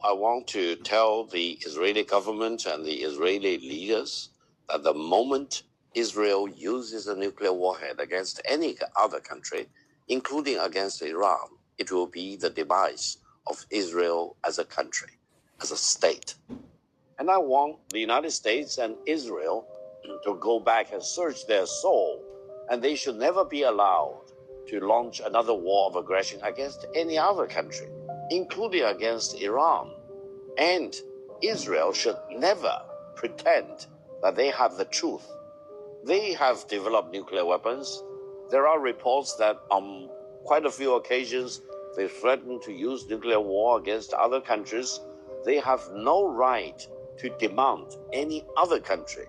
I want to tell the Israeli government and the Israeli leaders that the moment Israel uses a nuclear warhead against any other country, including against Iran, it will be the demise of Israel as a country, as a state. And I want the United States and Israel to go back and search their soul, and they should never be allowed to launch another war of aggression against any other country, including against Iran. And Israel should never pretend that they have the truth. They have developed nuclear weapons. There are reports that on quite a few occasions they threaten to use nuclear war against other countries. They have no right to demand any other country,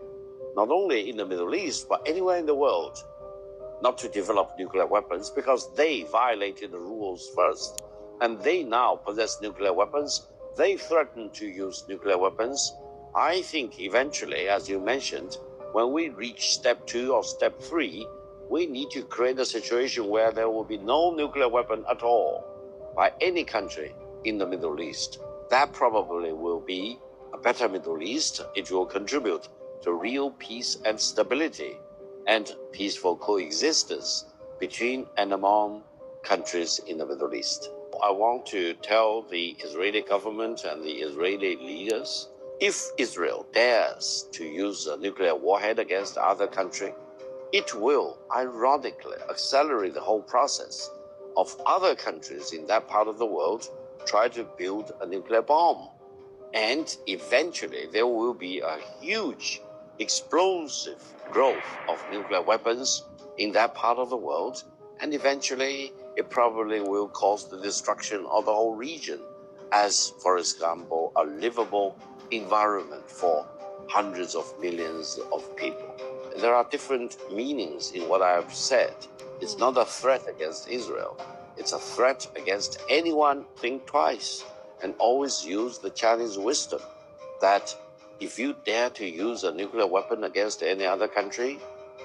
not only in the Middle East, but anywhere in the world, not to develop nuclear weapons because they violated the rules first. And they now possess nuclear weapons. They threaten to use nuclear weapons. I think eventually, as you mentioned, when we reach step 2 or step 3, we need to create a situation where there will be no nuclear weapon at all by any country in the Middle East. That probably will be a better Middle East. It will contribute to real peace and stability and peaceful coexistence between and among countries in the Middle East. I want to tell the Israeli government and the Israeli leaders, if Israel dares to use a nuclear warhead against other country, it will ironically accelerate the whole process of other countries in that part of the world try to build a nuclear bomb. And eventually there will be a huge explosive growth of nuclear weapons in that part of the world, and eventually it probably will cause the destruction of the whole region as, for example, a livable environment for hundreds of millions of people. There are different meanings in what I have said. It's not a threat against Israel. It's a threat against anyone. Think twice and always use the Chinese wisdom that if you dare to use a nuclear weapon against any other country,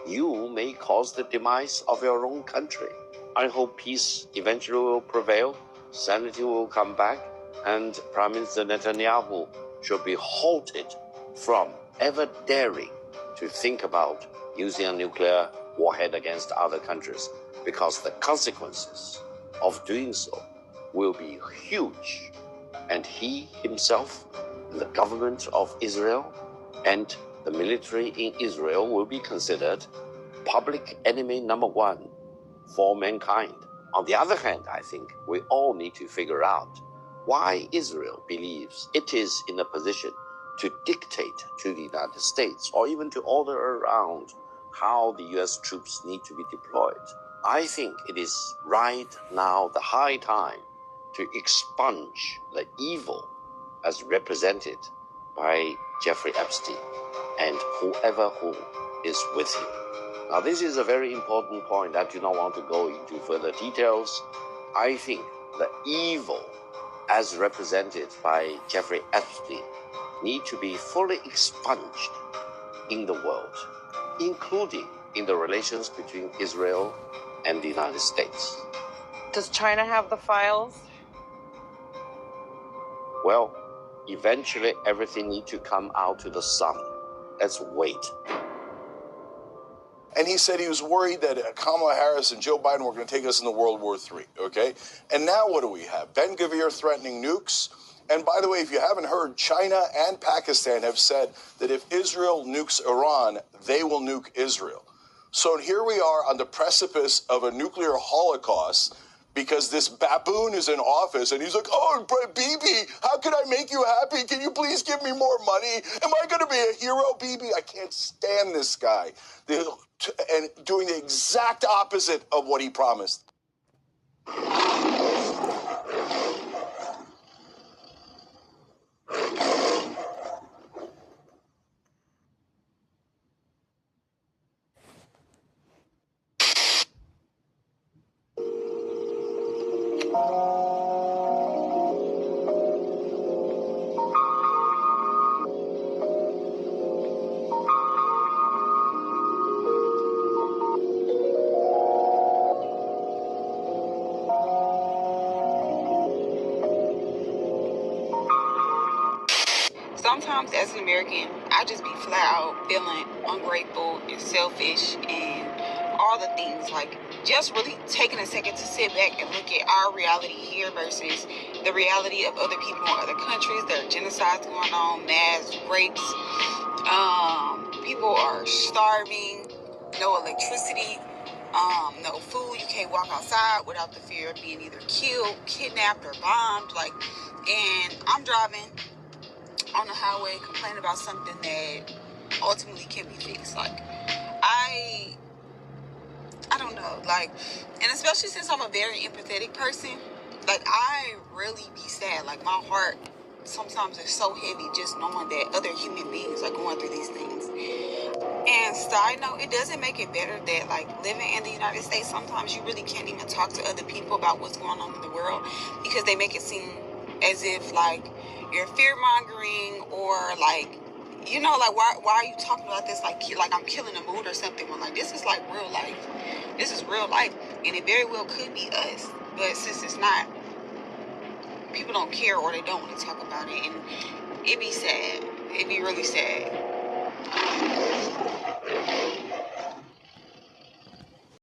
you may cause the demise of your own country. I hope peace eventually will prevail, sanity will come back, and Prime Minister Netanyahu should be halted from ever daring to think about using a nuclear warhead against other countries, because the consequences of doing so will be huge. And he himself, and the government of Israel, and the military in Israel will be considered public enemy number 1 for mankind. On the other hand, I think we all need to figure out why Israel believes it is in a position to dictate to the United States or even to order around how the US troops need to be deployed. I think it is right now the high time to expunge the evil as represented by Jeffrey Epstein and whoever who is with him. Now, this is a very important point. I do not want to go into further details. I think the evil as represented by Jeffrey Epstein need to be fully expunged in the world, including in the relations between Israel and the United States. Does China have the files? Well, eventually everything needs to come out to the sun. Let's wait. And he said he was worried that Kamala Harris and Joe Biden were going to take us into World War III, okay? And now what do we have? Ben-Gvir threatening nukes. And by the way, if you haven't heard, China and Pakistan have said that if Israel nukes Iran, they will nuke Israel. So here we are on the precipice of a nuclear holocaust because this baboon is in office and he's like, oh, Bibi, how can I make you happy? Can you please give me more money? Am I going to be a hero, Bibi? I can't stand this guy. And doing the exact opposite of what he promised. sometimes as an American, I just be flat out feeling ungrateful and selfish and all the things. Like, just really taking a second to sit back and look at our reality here versus the reality of other people in other countries. There are genocides going on, mass rapes. People are starving, no electricity, no food. You can't walk outside without the fear of being either killed, kidnapped, or bombed. Like, and I'm driving on the highway complaining about something that ultimately can be fixed. Like, I don't know, like, and especially since I'm a very empathetic person, like, I really be sad. Like, my heart sometimes is so heavy just knowing that other human beings are going through these things. And side note, it doesn't make it better that, like, living in the United States, sometimes you really can't even talk to other people about what's going on in the world because they make it seem as if, like, you're fear-mongering or, like, you know, like, why are you talking about this like I'm killing a mood or something? Well, like, this is, like, real life. This is real life, and it very well could be us. But since it's not, people don't care or they don't want to talk about it, and it be sad. It be really sad.